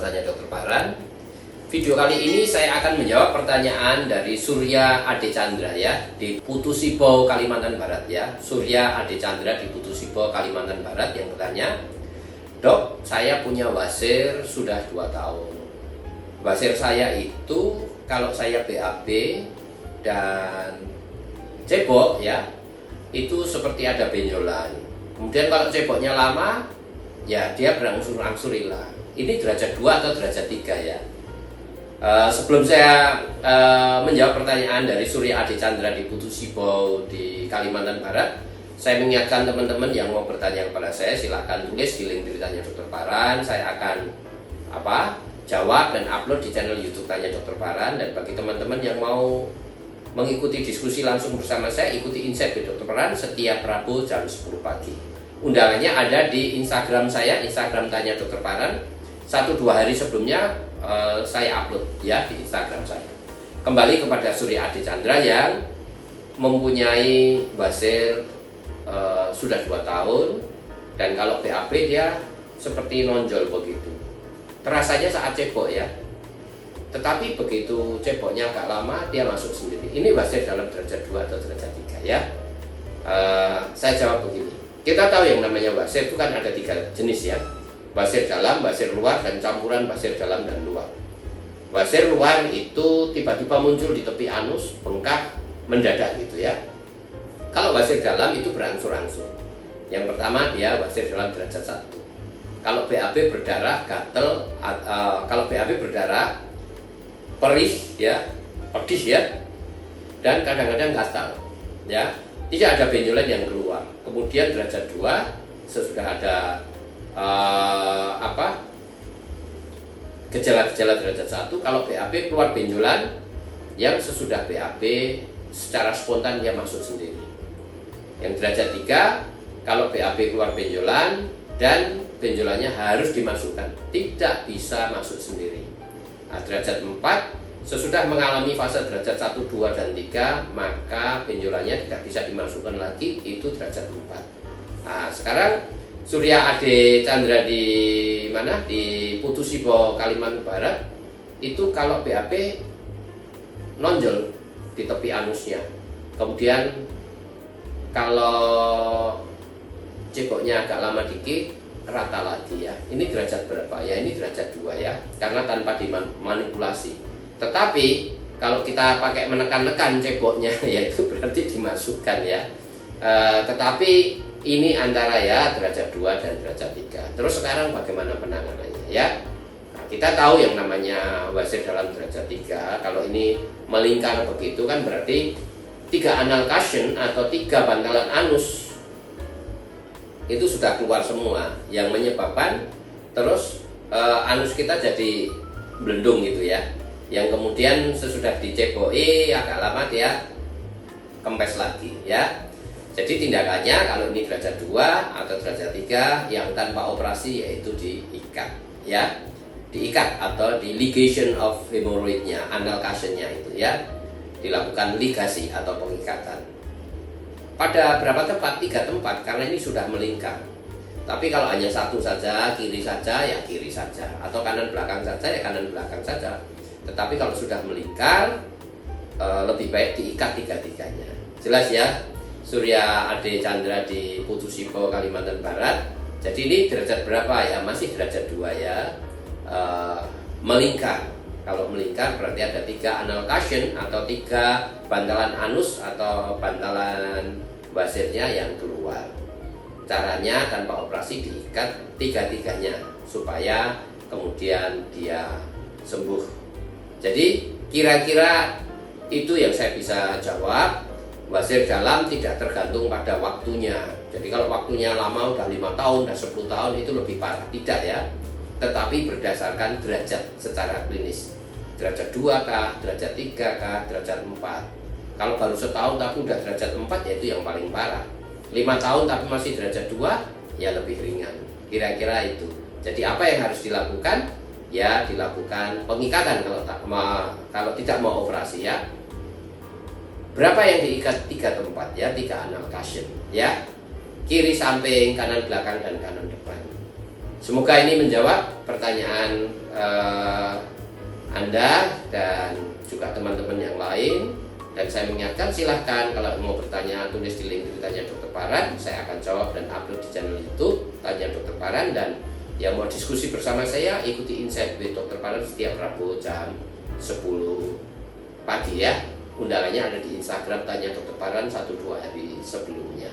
channel Tanya Dokter Paran. Video kali ini saya akan menjawab pertanyaan dari Surya Ade Chandra ya, di Putu Sibo, Kalimantan Barat ya. Surya Ade Chandra di Putu Sibo, Kalimantan Barat yang bertanya, "Dok, saya punya wasir sudah 2 tahun. Wasir saya itu kalau saya BAB dan cebok ya, itu seperti ada benjolan. Kemudian kalau ceboknya lama, ya dia berangsur-angsur hilang. Ini derajat 2 atau derajat 3 ya." Sebelum saya menjawab pertanyaan dari Surya Ade Chandra di Putu Sibo di Kalimantan Barat, saya mengingatkan teman-teman yang mau bertanya kepada saya, silakan tulis di link Tanya Dokter Paran. Saya akan jawab dan upload di channel YouTube Tanya Dokter Paran. Dan bagi teman-teman yang mau mengikuti diskusi langsung bersama saya, ikuti Insight with Dokter Paran setiap Rabu jam 10 pagi. Undangannya ada di Instagram saya, Instagram Tanya Dokter Paran. 1-2 hari sebelumnya saya upload ya di Instagram saya. Kembali kepada Surya Ade Chandra yang mempunyai wasir sudah 2 tahun, dan kalau BAB dia seperti nonjol begitu. Terasanya saat cebok ya. Tetapi begitu ceboknya agak lama, dia masuk sendiri. Ini wasir dalam derajat 2 atau derajat 3 ya. Saya jawab begini. Kita tahu yang namanya wasir itu kan ada 3 jenis ya. Wasir dalam, wasir luar, dan campuran wasir dalam dan luar. Wasir luar itu tiba-tiba muncul di tepi anus, bengkak, mendadak gitu ya. Kalau wasir dalam itu berangsur-angsur. Yang pertama dia wasir dalam derajat 1. Kalau BAB berdarah, gatel, kalau BAB berdarah, perih ya, pedis ya, dan kadang-kadang gatal ya. Tidak ada benjolan yang keluar. Kemudian derajat 2 sesudah ada gejala-gejala derajat 1. Kalau BAB keluar benjolan, yang sesudah BAB secara spontan dia masuk sendiri. Yang derajat 3, kalau BAB keluar benjolan dan benjolannya harus dimasukkan, tidak bisa masuk sendiri. Nah, derajat 4, sesudah mengalami fase derajat 1, 2, dan 3, maka benjolannya tidak bisa dimasukkan lagi, itu derajat 4. Nah, sekarang Surya Ade Chandra di mana? Di Putu Sibo, Kalimantan Barat, itu kalau BAB nonjol di tepi anusnya. Kemudian kalau ceboknya agak lama dikit, rata lagi ya. Ini derajat berapa ya? Ini derajat 2 ya, karena tanpa dimanipulasi. Tetapi kalau kita pakai menekan-nekan ceboknya ya itu berarti dimasukkan ya. Tetapi ini antara ya derajat 2 dan derajat 3. Terus sekarang bagaimana penanganannya ya? Nah, kita tahu yang namanya wasir dalam derajat 3, kalau ini melingkar begitu kan berarti 3 anal cushion atau 3 bantalan anus itu sudah keluar semua, yang menyebabkan terus anus kita jadi belendung gitu ya, yang kemudian sesudah diceboki agak lama dia kempes lagi ya. Jadi tindakannya kalau ini derajat 2 atau derajat 3 yang tanpa operasi yaitu diikat ya, diikat atau di ligation of hemorrhoidnya, anal cushion-nya itu ya, dilakukan ligasi atau pengikatan. Pada berapa tempat? 3 tempat, karena ini sudah melingkar. Tapi kalau hanya satu saja, kiri saja ya kiri saja, atau kanan belakang saja ya kanan belakang saja. Tetapi kalau sudah melingkar, lebih baik diikat 3-tiganya. Jelas ya, Surya Ade Chandra di Putu Sibo, Kalimantan Barat. Jadi ini derajat berapa ya? Masih derajat 2 ya, melingkar. Kalau melingkar berarti ada 3 anal cushion atau 3 bantalan anus atau bantalan wasirnya yang keluar. Caranya tanpa operasi diikat 3-tiganya supaya kemudian dia sembuh. Jadi kira-kira itu yang saya bisa jawab. Wasir dalam tidak tergantung pada waktunya. Jadi kalau waktunya lama udah 5 tahun, udah 10 tahun itu lebih parah, tidak ya. Tetapi berdasarkan derajat secara klinis. Derajat 2 kah, derajat 3 kah, derajat 4. Kalau baru setahun tapi udah derajat 4 ya itu yang paling parah. 5 tahun tapi masih derajat 2 ya lebih ringan. Kira-kira itu. Jadi apa yang harus dilakukan? Ya dilakukan pengikatan kalau tidak mau operasi ya. Berapa yang diikat? 3 tempat ya, 3 anal cushion ya. Kiri samping, kanan belakang, dan kanan depan. Semoga ini menjawab pertanyaan Anda dan juga teman-teman yang lain. Dan saya mengingatkan, silahkan kalau mau bertanya tulis di link Tanya Dokter Paran. Saya akan jawab dan upload di channel YouTube Tanya Dokter Paran. Dan yang mau diskusi bersama saya, ikuti Insight with Dokter Paran setiap Rabu jam 10 pagi ya. Undangannya ada di Instagram Tanya Dokter Paran 1-2 hari sebelumnya.